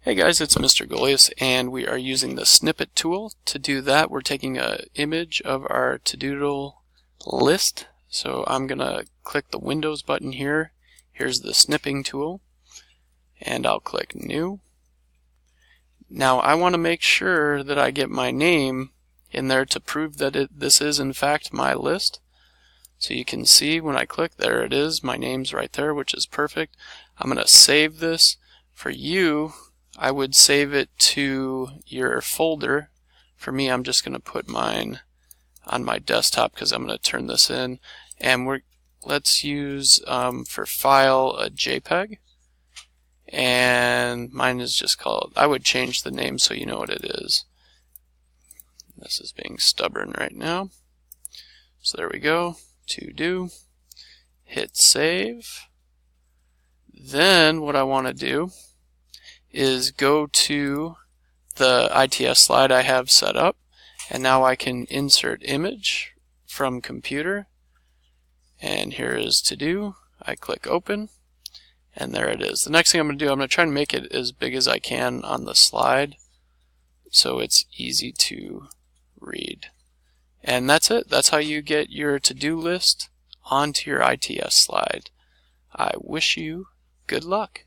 Hey guys, it's Mr. Goliath, and we are using the snippet tool. To do that, we're taking an image of our to-do list. So I'm going to click the Windows button here. Here's the snipping tool, and I'll click New. Now I want to make sure that I get my name in there to prove that this is in fact my list. So you can see when I click, there it is, my name's right there, which is perfect. I'm going to save this. For you, I would save it to your folder. For me, I'm just going to put mine on my desktop because I'm going to turn this in. And let's use for file a JPEG. And mine is just called, I would change the name so you know what it is. This is being stubborn right now. So there we go. To do. Hit save. Then what I want to do is go to the ITS slide I have set up, and now I can insert image from computer, and here is to do. I click open, and there it is. The next thing I'm going to do, I'm going to try and make it as big as I can on the slide so it's easy to read. And that's it. That's how you get your to-do list onto your ITS slide. I wish you good luck.